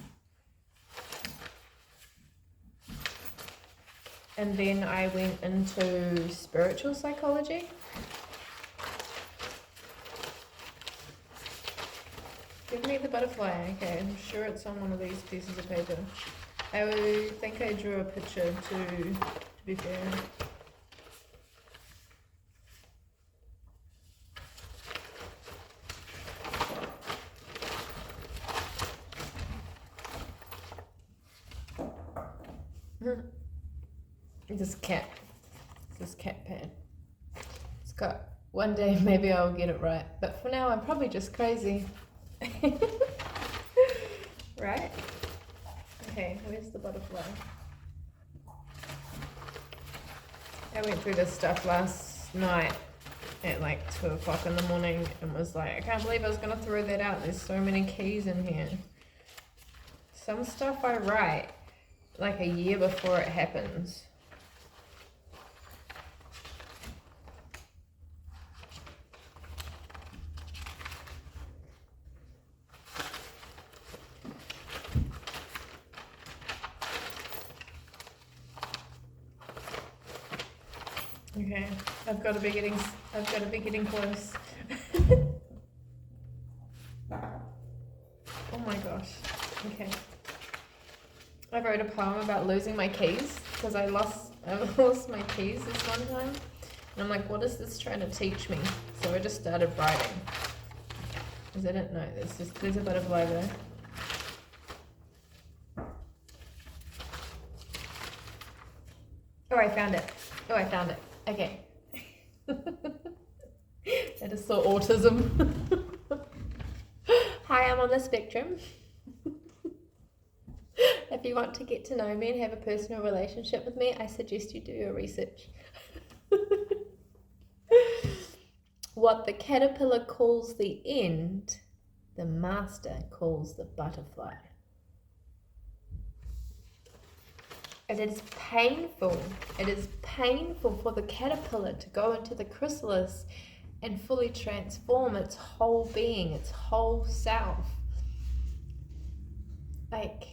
Speaker 1: And then I went into spiritual psychology. Give me the butterfly. Okay, I'm sure it's on one of these pieces of paper. I think I drew a picture to be fair. This cat pad. It's got, one day maybe I'll get it right, but for now I'm probably just crazy. Right? Okay, where's the butterfly? I went through this stuff last night at like 2 o'clock in the morning and was like, I can't believe I was gonna throw that out. There's so many keys in here. Some stuff I write like a year before it happens. Okay, I've got to be getting close. Oh my gosh. Okay. I wrote a poem about losing my keys because I lost I lost my keys this one time. And I'm like, what is this trying to teach me? So I just started writing. Because I didn't know. There's a butterfly there. Oh, I found it. Okay. I just saw autism. Hi, I'm on the spectrum. If you want to get to know me and have a personal relationship with me, I suggest you do your research. What the caterpillar calls the end, the master calls the butterfly. And it is painful for the caterpillar to go into the chrysalis and fully transform its whole being, its whole self. Like,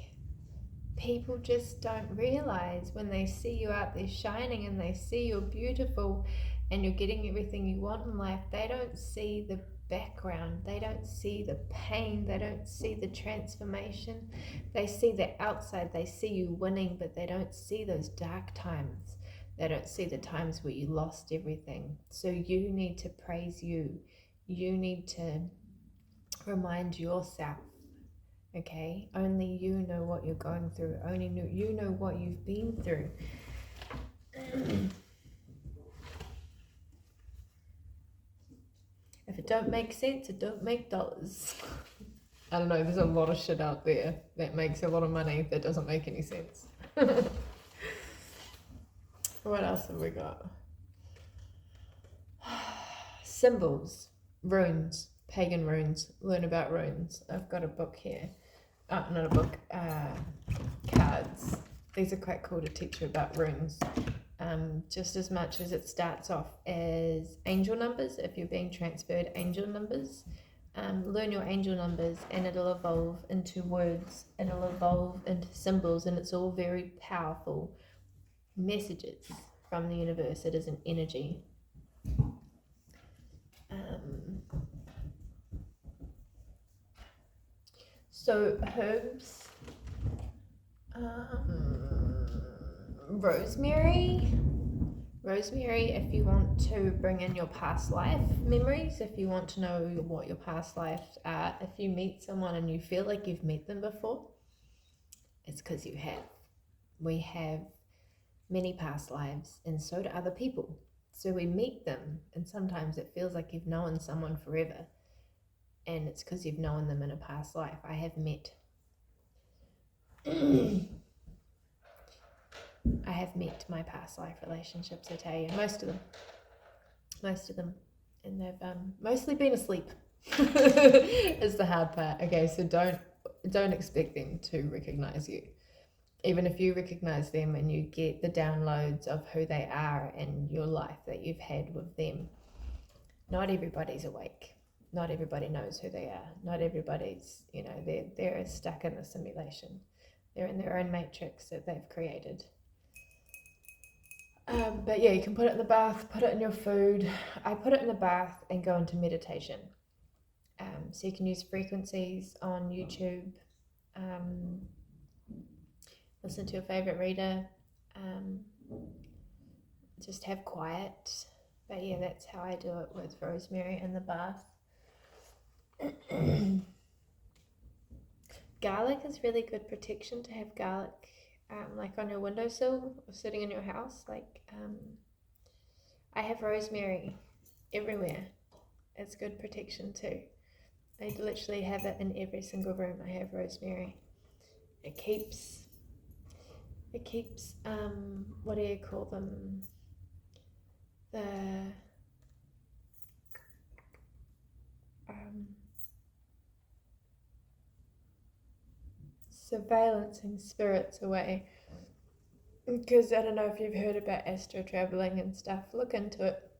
Speaker 1: people just don't realize when they see you out there shining and they see you're beautiful and you're getting everything you want in life, they don't see the background, they don't see the pain, they don't see the transformation. They see the outside, they see you winning, but they don't see those dark times. They don't see the times where you lost everything. So you need to praise you. You need to remind yourself, okay? Only you know what you're going through. Only you know what you've been through. If it don't make sense, it don't make dollars. I don't know, there's a lot of shit out there that makes a lot of money that doesn't make any sense. What else have we got? Symbols, runes, pagan runes. Learn about runes. I've got a book here. Not a book, cards. These are quite cool to teach you about runes. Just as much as it starts off as angel numbers, if you're being transferred angel numbers, learn your angel numbers and it'll evolve into words, it'll evolve into symbols, and it's all very powerful messages from the universe. It is an energy. So herbs, rosemary, if you want to bring in your past life memories, if you want to know what your past lives are, if you meet someone and you feel like you've met them before, it's because you have. We have many past lives, and so do other people. So we meet them, and sometimes it feels like you've known someone forever, and it's because you've known them in a past life. I have met my past life relationships, I tell you, most of them, and they've mostly been asleep. Is the hard part. Okay, so don't expect them to recognize you. Even if you recognize them and you get the downloads of who they are and your life that you've had with them, not everybody's awake. Not everybody knows who they are. Not everybody's, they're stuck in the simulation. They're in their own matrix that they've created. But yeah, you can put it in the bath, put it in your food. I put it in the bath and go into meditation. So you can use frequencies on YouTube. Listen to your favorite reader. Just have quiet. But yeah, that's how I do it with rosemary in the bath. Garlic is really good protection to have garlic. Like on your windowsill or sitting in your house. I have rosemary everywhere. It's good protection too. I literally have it in every single room. I have rosemary. It keeps what do you call them? The surveillancing spirits away. Because I don't know if you've heard about astro traveling and stuff. Look into it.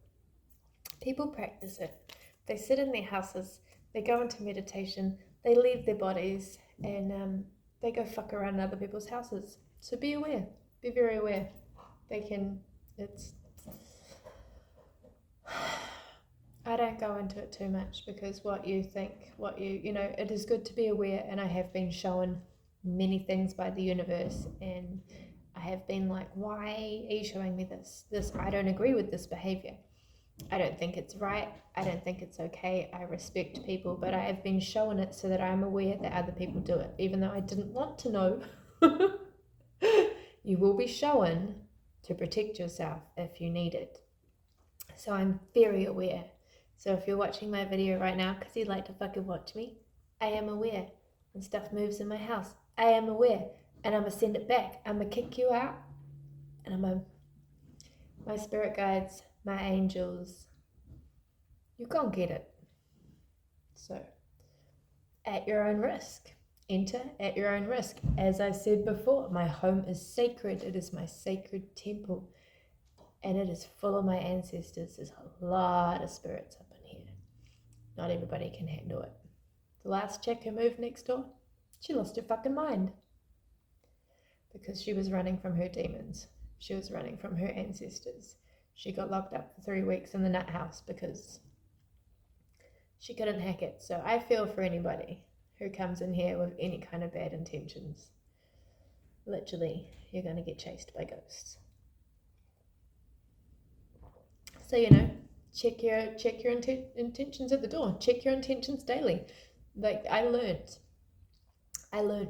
Speaker 1: People practice it. They sit in their houses, they go into meditation, they leave their bodies, and they go fuck around in other people's houses. So be aware. Be very aware. I don't go into it too much because what you think, it is good to be aware, and I have been shown many things by the universe, and I I have been like, why are you showing me this? I don't agree with this behavior. I don't think it's right. I don't think it's okay. I respect people, but I have been shown it so that I'm aware that other people do it, even though I didn't want to know. You will be shown to protect yourself if you need it. So I'm very aware. So if you're watching my video right now because you'd like to fucking watch me, I am aware. When stuff moves in my house, I am aware. And I'm going to send it back. I'm going to kick you out. And my spirit guides, my angels, you can't get it. So, at your own risk. Enter at your own risk. As I said before, my home is sacred. It is my sacred temple. And it is full of my ancestors. There's a lot of spirits up in here. Not everybody can handle it. The last chick who moved next door, she lost her fucking mind. Because she was running from her demons. She was running from her ancestors. She got locked up for 3 weeks in the nut house because she couldn't hack it. So I feel for anybody who comes in here with any kind of bad intentions. Literally, you're going to get chased by ghosts. So, check your intentions at the door. Check your intentions daily. Like, I learned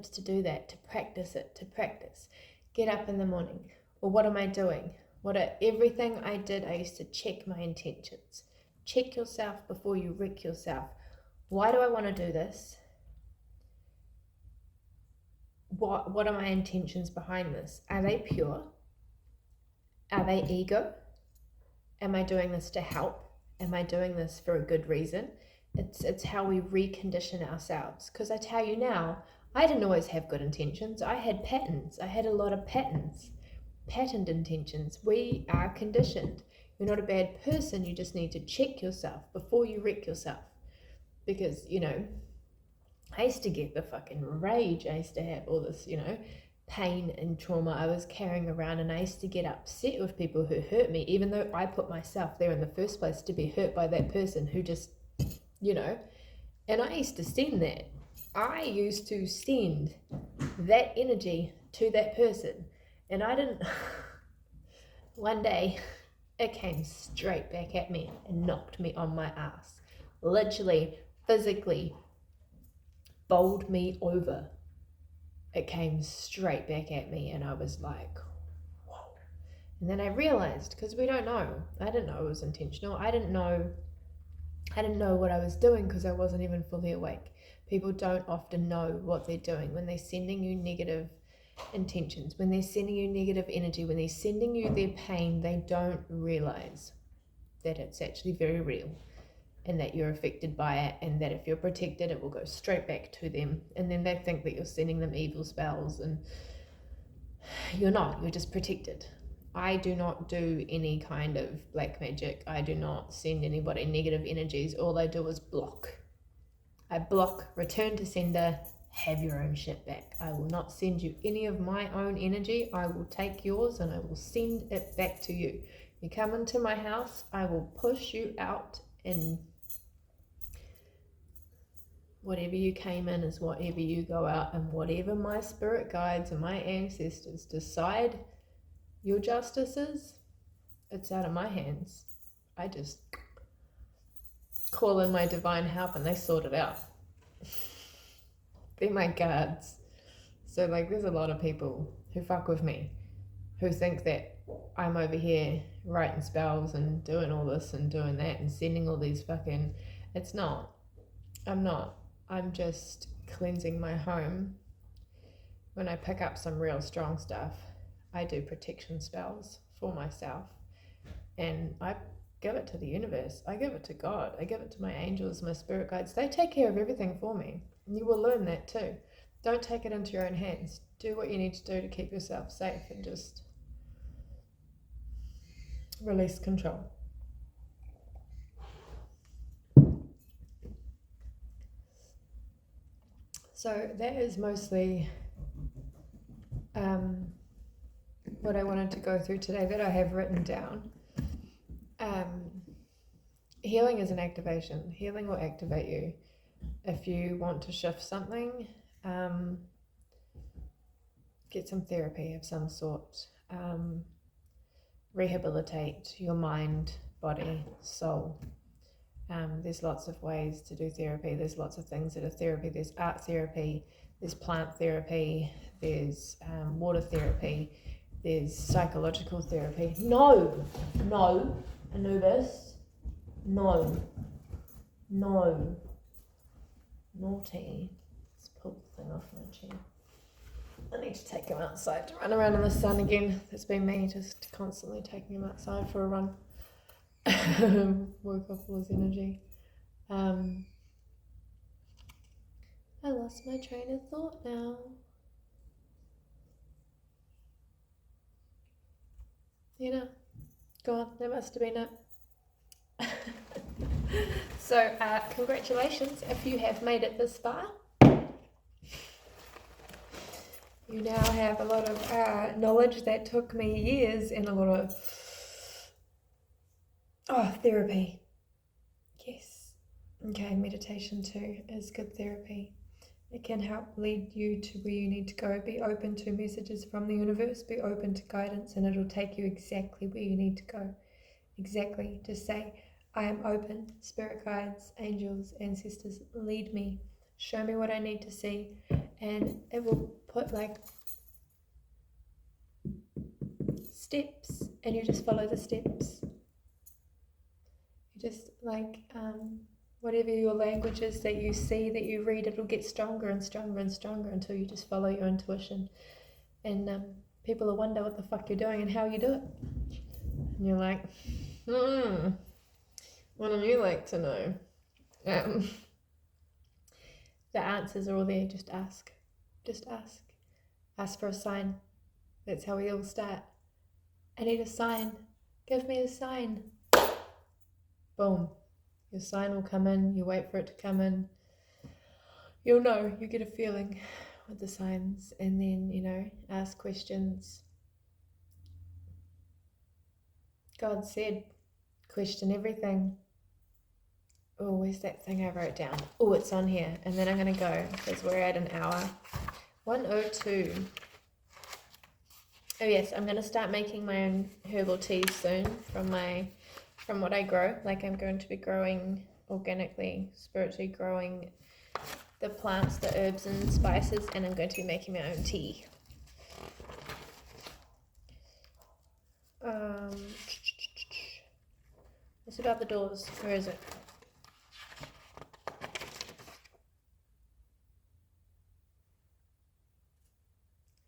Speaker 1: to do that, to practice it, Get up in the morning. Well, what am I doing? Everything I did, I used to check my intentions. Check yourself before you wreck yourself. Why do I want to do this? What are my intentions behind this? Are they pure? Are they ego? Am I doing this to help? Am I doing this for a good reason? It's how we recondition ourselves. Because I tell you now, I didn't always have good intentions. I had patterns. I had a lot of patterned intentions. We are conditioned. You're not a bad person. You just need to check yourself before you wreck yourself. Because, I used to get the fucking rage. I used to have all this, pain and trauma I was carrying around, and I used to get upset with people who hurt me, even though I put myself there in the first place to be hurt by that person who just, and I used to send that. I used to send that energy to that person, and I didn't, one day, it came straight back at me and knocked me on my ass. Literally, physically, bowled me over. It came straight back at me, and I was like, whoa. And then I realized, because we don't know, I didn't know it was intentional. I didn't know what I was doing because I wasn't even fully awake. People don't often know what they're doing when they're sending you negative intentions, when they're sending you negative energy, when they're sending you their pain. They don't realize that it's actually very real, and that you're affected by it, and that if you're protected, it will go straight back to them. And then they think that you're sending them evil spells, and you're not. You're just protected. I do not do any kind of black magic. I do not send anybody negative energies. All I do is block. I block, return to sender, have your own shit back. I will not send you any of my own energy. I will take yours and I will send it back to you. You come into my house, I will push you out, and whatever you came in is whatever you go out, and whatever my spirit guides and my ancestors decide your justice is, it's out of my hands. I just call in my divine help and they sort it out. They're my guards. So there's a lot of people who fuck with me, who think that I'm over here writing spells and doing all this and doing that and sending all these fucking... It's not. I'm not. I'm just cleansing my home. When I pick up some real strong stuff, I do protection spells for myself, and I give it to the universe. I give it to God. I give it to my angels, my spirit guides. They take care of everything for me. And you will learn that too. Don't take it into your own hands. Do what you need to do to keep yourself safe, and just release control. So that is mostly what I wanted to go through today, that I have written down. Healing is an activation. Healing will activate you. If you want to shift something, get some therapy of some sort. Rehabilitate your mind, body, soul. There's lots of ways to do therapy. There's lots of things that are therapy. There's art therapy, there's plant therapy, there's water therapy, there's psychological therapy. No, Anubis, no, naughty. Let's pull the thing off my chair. I need to take him outside to run around in the sun again. That's been me, just constantly taking him outside for a run. Work off all his energy. I lost my train of thought now. Go on, that must have been it. So, congratulations if you have made it this far. You now have a lot of knowledge that took me years and a lot of therapy. Yes. Okay, meditation too is good therapy. It can help lead you to where you need to go. Be open to messages from the universe. Be open to guidance, and it'll take you exactly where you need to go. Exactly. Just say, I am open. Spirit guides, angels, ancestors, lead me. Show me what I need to see. And it will put like steps, and you just follow the steps. You just like whatever your language is that you see, that you read, it'll get stronger and stronger and stronger until you just follow your intuition. And people will wonder what the fuck you're doing and how you do it. And you're like, what do you like to know? The answers are all there. Just ask. Just ask. Ask for a sign. That's how we all start. I need a sign. Give me a sign. Boom. Your sign will come in. You wait for it to come in. You'll know. You get a feeling with the signs. And then, ask questions. God said, question everything. Oh, where's that thing I wrote down? Oh, it's on here. And then I'm going to go because we're at an hour. 1:02. Oh yes, I'm going to start making my own herbal teas soon from what I grow. Like I'm going to be growing organically, spiritually growing the plants, the herbs and spices, and I'm going to be making my own tea. What's about the doors? Where is it?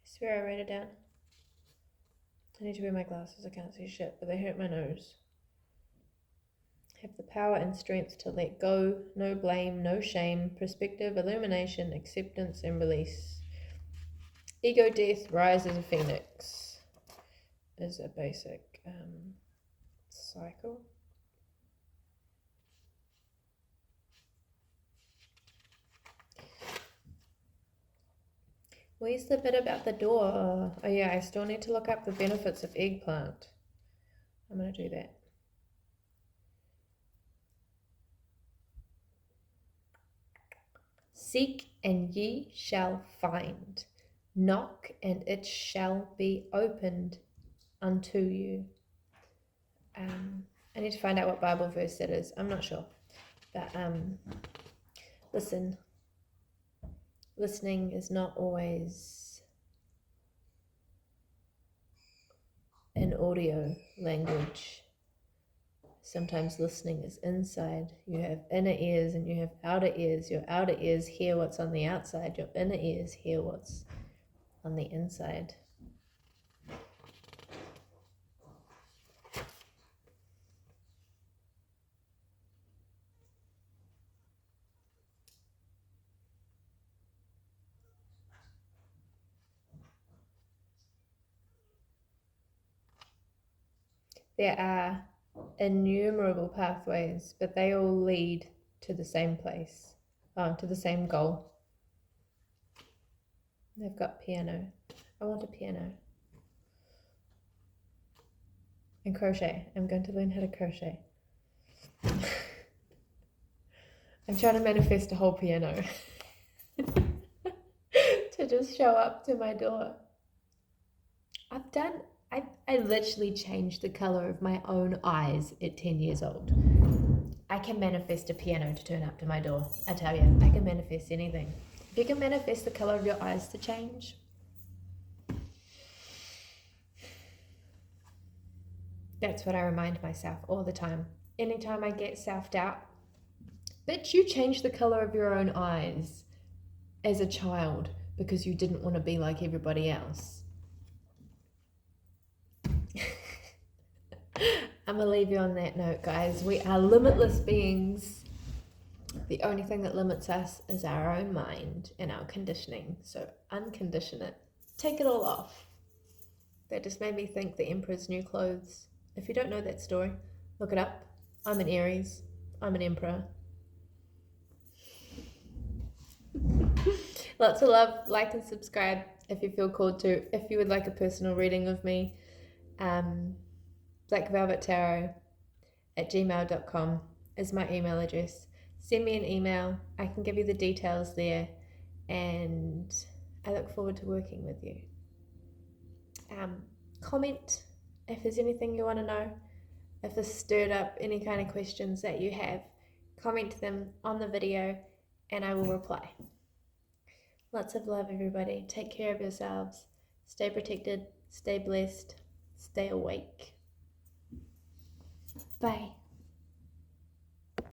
Speaker 1: I swear I wrote it down. I need to wear my glasses, I can't see shit, but they hurt my nose. Have the power and strength to let go, no blame, no shame, perspective, illumination, acceptance and release. Ego death, rise as a phoenix is a basic cycle. Where's the bit about the door? Oh yeah, I still need to look up the benefits of eggplant. I'm going to do that. Seek and ye shall find. Knock and it shall be opened unto you. I need to find out what Bible verse that is. I'm not sure. But listen. Listening is not always an audio language. Sometimes listening is inside. You have inner ears and you have outer ears. Your outer ears hear what's on the outside. Your inner ears hear what's on the inside. There are innumerable pathways, but they all lead to the same place, to the same goal. They've got piano. I want a piano. And crochet. I'm going to learn how to crochet. I'm trying to manifest a whole piano to just show up to my door. I literally changed the color of my own eyes at 10 years old. I can manifest a piano to turn up to my door. I tell you, I can manifest anything. If you can manifest the color of your eyes to change, that's what I remind myself all the time. Anytime I get self-doubt, bitch, you changed the color of your own eyes as a child because you didn't want to be like everybody else. I'm gonna leave you on that note, guys. We are limitless beings. The only thing that limits us is our own mind and our conditioning. So uncondition it. Take it all off. That just made me think the Emperor's New Clothes. If you don't know that story, look it up. I'm an Aries. I'm an Emperor. Lots of love. Like and subscribe if you feel called to. If you would like a personal reading of me, blackvelvettarot@gmail.com is my email address. Send me an email. I can give you the details there, and I look forward to working with you. Comment if there's anything you want to know. If this stirred up any kind of questions that you have, comment them on the video and I will reply. Lots of love, everybody. Take care of yourselves. Stay protected. Stay blessed. Stay awake. Bye.